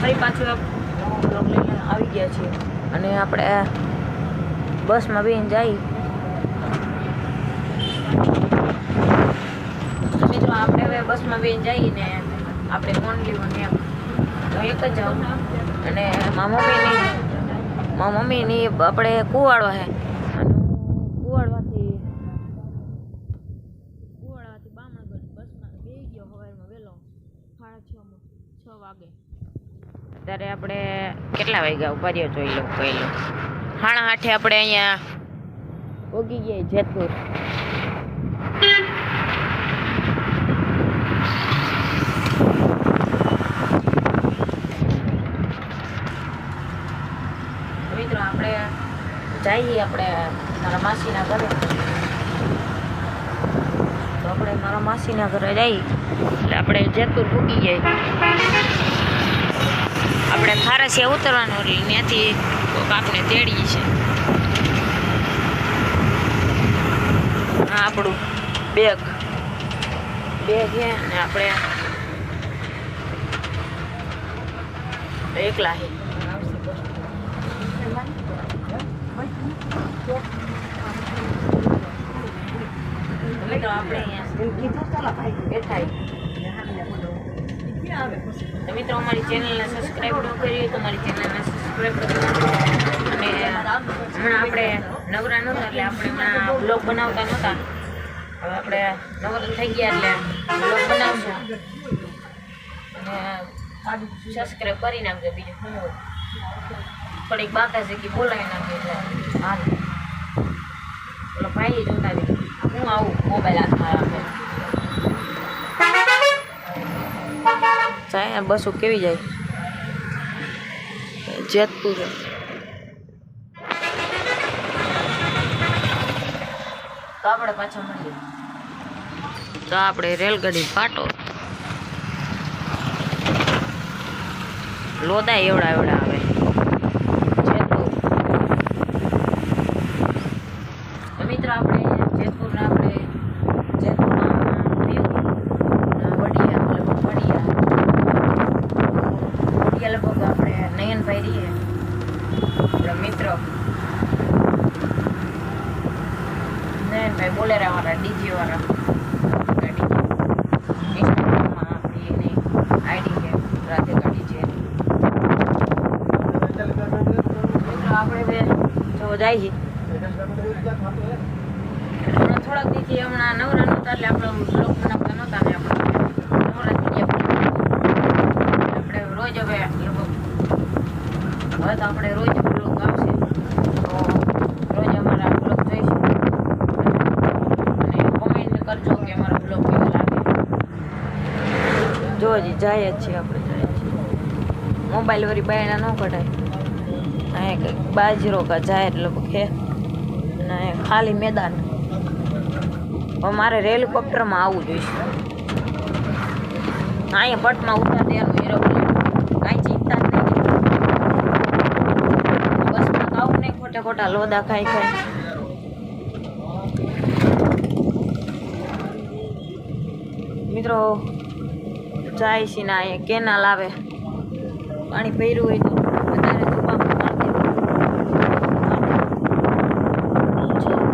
ફરી પાછું બ્લોગ લઈને આવી ગયા છીએ અને આપણે બસમાં બેન જઈ મિત્રો આપણે હવે બસમાં બેન જઈને આપણે મોનલી એમ તો એક જ જાઉં અને મારા મમ્મીની આપણે કુવાડવા છે અને કુવાડવાથી બામણગઢ બસમાં બેસી ગયો સવારમાં વહેલો 6:30 વાગે અત્યારે આપણે કેટલા વાગ્યા ઉભા રહ્યો જોઈ લો પહેલો 8:30 આપણે અહીંયા ઉગી ગયા જેતપુર મિત્રો આપણે જઈએ આપણે મારા માસીના ઘરે તો આપણે મારા માસીના ઘરે જઈએ એટલે આપણે જેતપુર પૂગી જઈએ આપણે ખારસિયા ઉતરવાનું એટલે ત્યાંથી આપણે તેડીએ છે આપણું બેગ છે અને આપણે એકલા છે મિત્રો અમારી ચેનલને સબસ્ક્રાઈબ ન કરી તો અમારી ચેનલને સબસ્ક્રાઈબ કરો અને હમણાં આપણે નવરા નહોતા એટલે આપણે હમણાં બ્લોગ બનાવતા નહોતા હવે આપણે નવરા થઈ ગયા એટલે બ્લોગ બનાવશું અને સબસ્ક્રાઈબ કરી નાખજો બીજું શું થોડીક બાતા છે કે બોલાવી નાખજો એટલે હાલ પેલો ભાઈ જોતા રહી હું આવું મોબાઈલ હાથમાં રાખે જાય બસો કેવી જાય જેતપુર તો આપણે પાછા મળીએ તો આપણે રેલગાડી પાટો લોદા એવડા આવે જેતપુર મિત્રો આપણે જેતપુરના આપણે લગભગ આપણે નયનભાઈ રહીએ આપણા મિત્ર નયનભાઈ બોલેરા વાળા ડીજે વાળા ઇન્સ્ટાગ્રામમાં આપણી એની આઈડી છે રાધિકા ડીજે મિત્રો આપણે બે જો જાય થોડાક દીથી હમણાં નવરા નહોતા એટલે આપણે બ્લોગ બનાવતા નહોતા ને આપણે નવરા થઈ ગયા આપણે રોજ હવે તો આપણે રોજ બ્લોગ આવશે તો રોજ અમારા બ્લોગ જોઈશું અને કોમેન્ટ કરજો કે અમારા બ્લોગ કેવો લાગે જો હજી જાય જ છીએ આપણે જાય છીએ મોબાઈલ વળી બાયણા ન કઢાય અહીંયા કંઈક બાજરો કા જાય એટલે હે અને ખાલી મેદાન હવે મારે હેલિકોપ્ટરમાં આવવું જોઈશે અહીંયા પટમાં ઉતાર દેવાનું એરોપ્લેન કાંઈ ચિંતા જ નહીં બસમાં આવું નહીં ખોટા લોદા ખાઈ મિત્રો જાય છે ને અહીંયા કેનાલ આવે પાણી ભર્યું હોય તો વધારે ધુપામાં મારી દેવું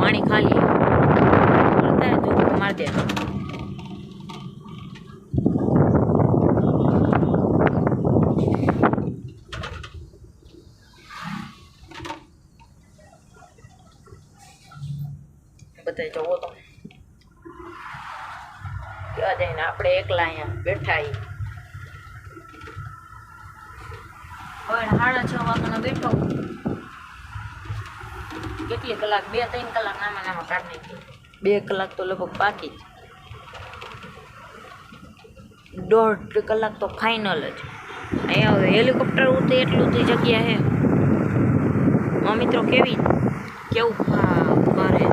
પાણી ખાલી વધારે ધુપામાં મારી દેવું બધા જવો તો ત્યાં જઈને આપણે એકલા અહીંયા બેઠા હવે 6:30 વાગ્યાનો બેઠો કેટલી કલાક 2-3 કલાક નામાં કાઢી નાખી 2 કલાક તો લગભગ બાકી જ 1.5 કલાક તો ફાઇનલ જ અહીંયા હવે હેલિકોપ્ટર ઉતરે એટલું તો જગ્યા છે મિત્રો કેવું મારે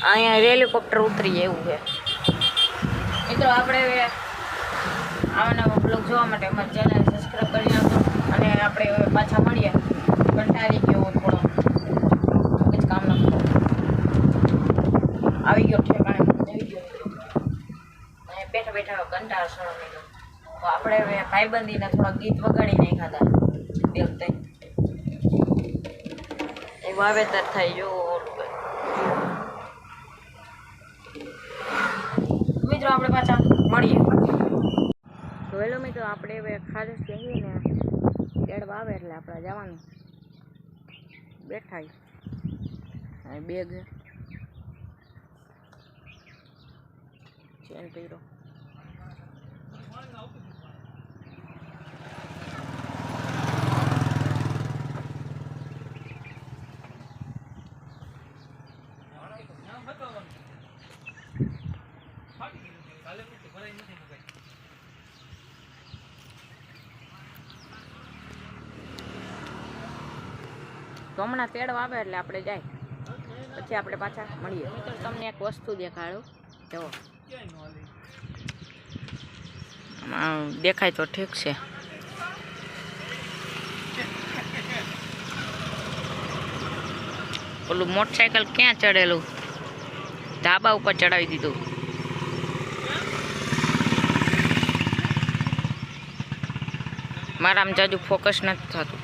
અહીંયા હેલિકોપ્ટર ઉતરી જાય એવું છે. મિત્રો આપણે આવા નવા બ્લોગ જોવા માટે અમારી ચેનલ સબસ્ક્રાઈબ કરી નાખો અને આપણે હવે પાછા મળીએ. કંટાળી ગયો થોડો જ કામ ન આવી ગયો ઠેકાણે આવી ગયો અને બેઠા બેઠા કંટાળ સળો નીકળ્યો. તો આપણે હવે ભાઈબંધીના થોડા ગીત વગાડી નાખ્યા હતા દેવતે એ વાવેતર થાય જો. મિત્રો આપણે પાછા મળીએ. તો હેલો મિત્રો આપણે હવે ખાલી કહીએ ને તેડવા આવે એટલે આપણે જવાનું. બેઠા બેગ ચેન કર્યો. તો હમણાં તેડવા આવે એટલે આપણે જાય પછી આપણે પાછા મળીએ. મિત્રો તમને એક વસ્તુ દેખાડું જુઓ. દેખાય તો ઠીક છે. ઓલું મોટરસાઇકલ ક્યાં ચડેલું ધાબા ઉપર ચડાવી દીધું. મારા આમ જાજુ ફોકસ નથી થતું.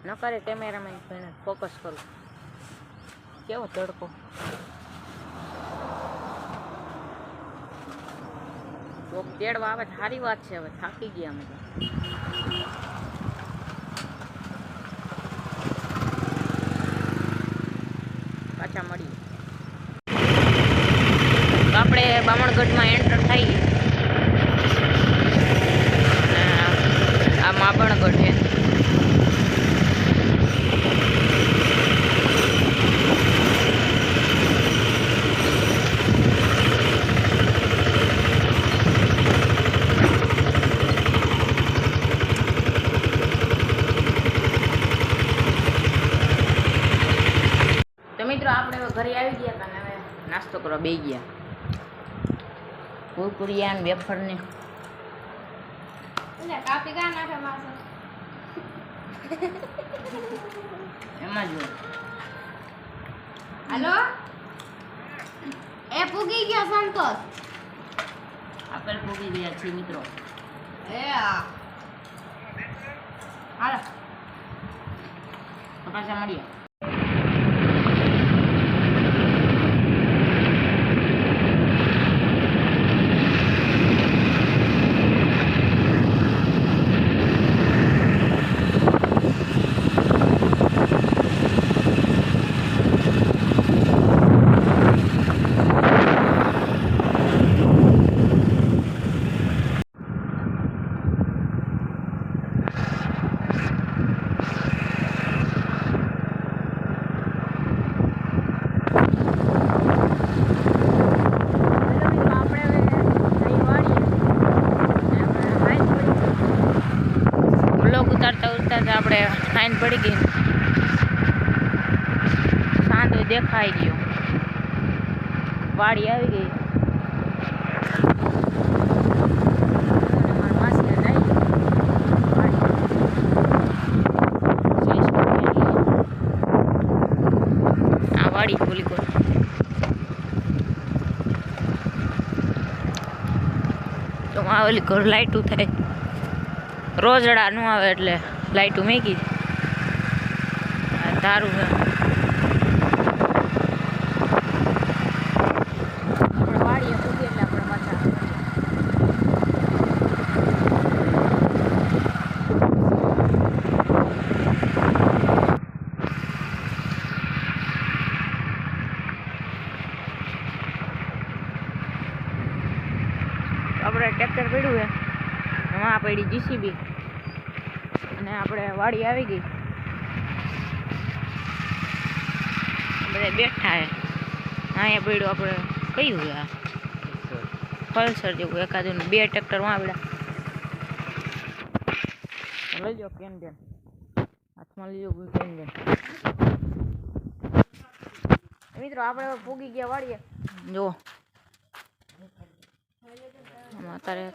ન કરે કેમેરામેન ભાઈને ફોકસ કરું. કેવો તડકો. તો તેડવા આવે સારી વાત છે. હવે થાકી ગયા અમે તો. પાછા મળીએ. તો આપણે બામણગઢમાં એન્ટર થઈએ. આ માબણગઢ છે. મિત્રો આપણે હવે ઘરે આવી ગયા અને હવે નાસ્તો કરવા બેસી ગયા. કુરકુરિયા ને વેફર ને એમાં જો હાલો એ પૂગી ગયો સંતોષ. આપણે પૂગી ગયા છીએ મિત્રો. હાલો તો પાછા મળીએ. ઉતારતા ઉતારતા આપણે ફાઇન પડી ગઈ. સાંધો દેખાઈ ગયો. વાડી આવી ગઈ. આ વાડી ખોલી કોર તો ઓલી કોર લાઈટું થાય. રોજડા ન આવે એટલે લાઈટું મેકી તારું આપણે વાડીએ પૂગીએ એટલે આપણે પાછા આપણે ટ્રેક્ટર પડ્યું છે. એમાં પડી જીસીબી અને આપણે વાડી આવી ગઈ. બધા બેઠા હે. અહીંયા પડ્યું આપણે કયું છે આ પલ્સર જેવું એકાદું 2 ટ્રેક્ટર વાવડા લઈ જાઓ કેન હાથમાં લઈ જાઓ કેન મિત્રો આપણે પૂગી ગયા વાળીએ જો અત્યારે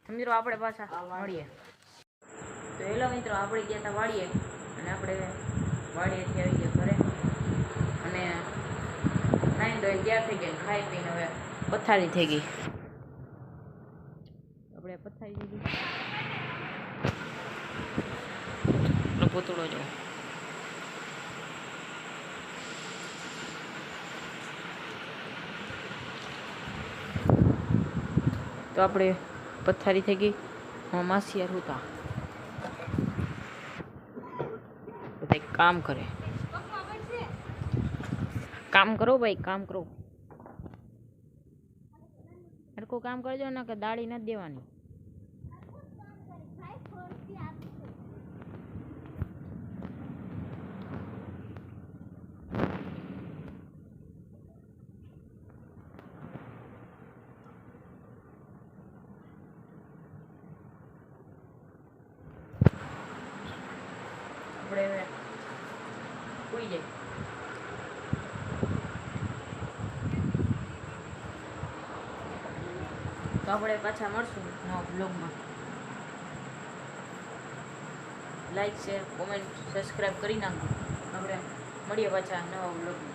મિત્રો આપણે પાછા મળીએ તો હેલો મિત્રો આપણે ગયા હતા વાળીએ અને આપણે વાળીએથી આવી ગયા ઘરે અને નાઈ ધોઈ ગયા થઈ ગયા ખાઈ પીને હવે પથારી થઈ ગઈ આપણે પથારી દીધી પોતળો જો તો આપણે પથારી થઈ ગઈ માસિયાર હતા બધા કામ કરે કામ કરો ભાઈ કામ કરો હરકો કામ કરજો ને કે દાડી નથી દેવાની આપણે ઉઈ જાય તો આપણે પાછા મળશું નવા બ્લોગમાં લાઈક શેર કોમેન્ટ સબસ્ક્રાઈબ કરી નાખજો આપણે મળીએ પાછા નવા બ્લોગમાં